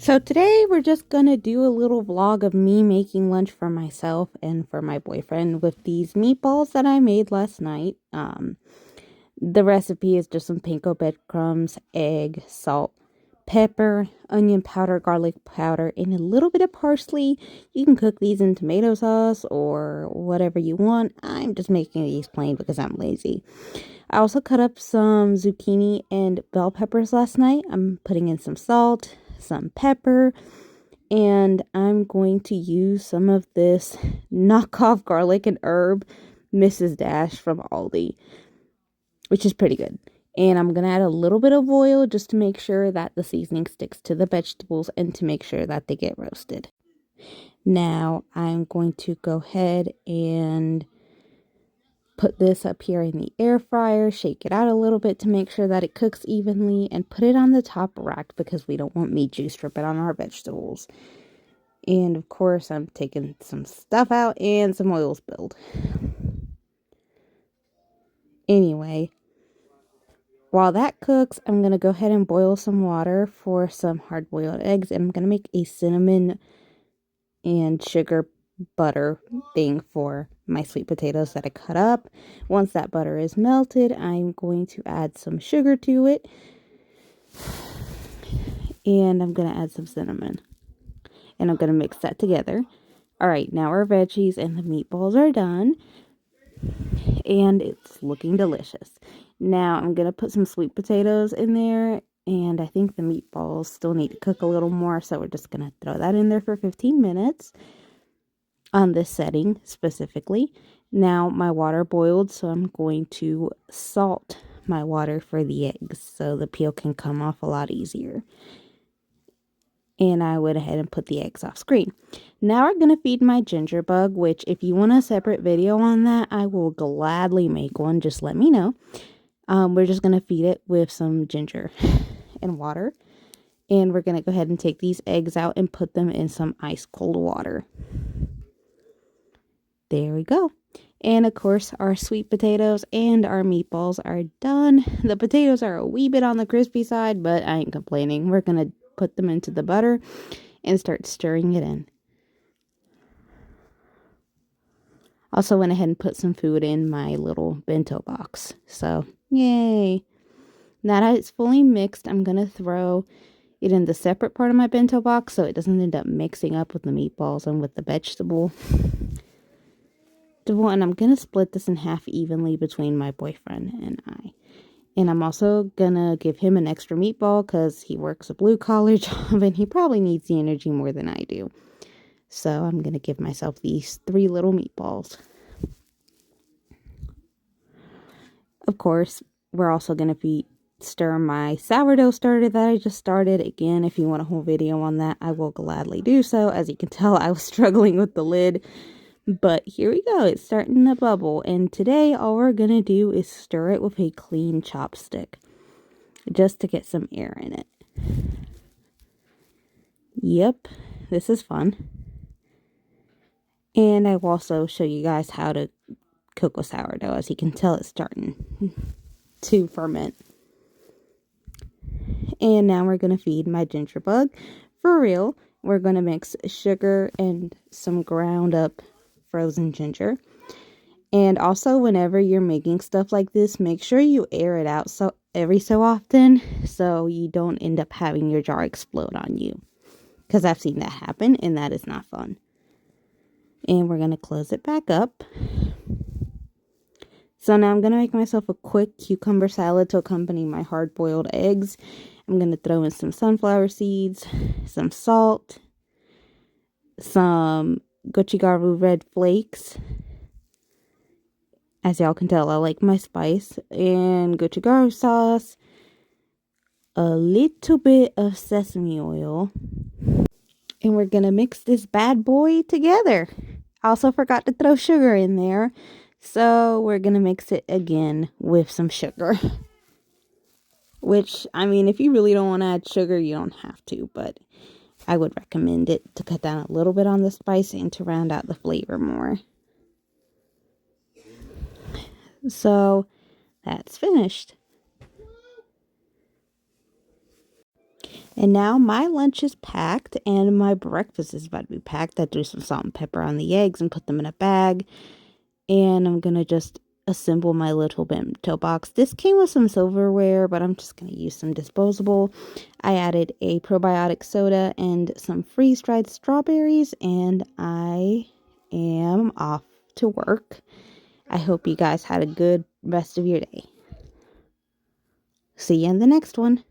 So today we're just gonna do a little vlog of me making lunch for myself and for my boyfriend with these meatballs that I made last night. The recipe is just some panko breadcrumbs, egg, salt, pepper, onion powder, garlic powder, and a little bit of parsley. You can cook these in tomato sauce or whatever you want. I'm just making these plain because I'm lazy. I also cut up some zucchini and bell peppers last night. I'm putting in some salt, some pepper, and I'm going to use some of this knockoff garlic and herb Mrs. Dash from Aldi, which is pretty good. And I'm going to add a little bit of oil just to make sure that the seasoning sticks to the vegetables and to make sure that they get roasted. Now I'm going to go ahead and put this up here in the air fryer, shake it out a little bit to make sure that it cooks evenly, and put it on the top rack because we don't want meat juice dripping on our vegetables. And of course, I'm taking some stuff out and some oil spilled. Anyway, while that cooks, I'm going to go ahead and boil some water for some hard-boiled eggs, and I'm going to make a cinnamon and sugar butter thing for my sweet potatoes that I cut up. Once that butter is melted, I'm going to add some sugar to it, and I'm going to add some cinnamon, and I'm going to mix that together. All right, now our veggies and the meatballs are done, and it's looking delicious. Now I'm going to put some sweet potatoes in there, and I think the meatballs still need to cook a little more, so we're just going to throw that in there for 15 minutes on this setting specifically. Now my water boiled, so I'm going to salt my water for the eggs so the peel can come off a lot easier. And I went ahead and put the eggs off screen. Now we're going to feed my ginger bug, which if you want a separate video on that, I will gladly make one. Just let me know. We're just going to feed it with some ginger and water. And we're going to go ahead and take these eggs out and put them in some ice cold water. There we go. And of course, our sweet potatoes and our meatballs are done. The potatoes are a wee bit on the crispy side, but I ain't complaining. We're going to put them into the butter and start stirring it in. Also went ahead and put some food in my little bento box. So, yay. Now that it's fully mixed, I'm going to throw it in the separate part of my bento box so it doesn't end up mixing up with the meatballs and with the vegetable. And I'm going to split this in half evenly between my boyfriend and I. And I'm also going to give him an extra meatball because he works a blue-collar job and he probably needs the energy more than I do. So I'm going to give myself these 3 little meatballs. Of course, we're also going to stir my sourdough starter that I just started. Again, if you want a whole video on that, I will gladly do so. As you can tell, I was struggling with the lid. But here we go. It's starting to bubble. And today, all we're going to do is stir it with a clean chopstick. Just to get some air in it. Yep, this is fun. And I will also show you guys how to cook with sourdough. As you can tell, it's starting to ferment. And now we're going to feed my ginger bug. For real, we're going to mix sugar and some ground up frozen ginger. And also, whenever you're making stuff like this, make sure you air it out every so often so you don't end up having your jar explode on you. Because I've seen that happen and that is not fun. And we're going to close it back up. So now I'm going to make myself a quick cucumber salad to accompany my hard-boiled eggs. I'm going to throw in some sunflower seeds, some salt, some gochugaru red flakes. As y'all can tell, I like my spice. And gochugaru sauce, a little bit of sesame oil. And we're going to mix this bad boy together. I also forgot to throw sugar in there. So we're going to mix it again with some sugar. Which, I mean, if you really don't want to add sugar, you don't have to. But I would recommend it to cut down a little bit on the spice and to round out the flavor more. So that's finished. And now my lunch is packed and my breakfast is about to be packed. I threw some salt and pepper on the eggs and put them in a bag. And I'm going to just assemble my little bento box. This came with some silverware, but I'm just going to use some disposable. I added a probiotic soda and some freeze-dried strawberries, and I am off to work. I hope you guys had a good rest of your day. See you in the next one.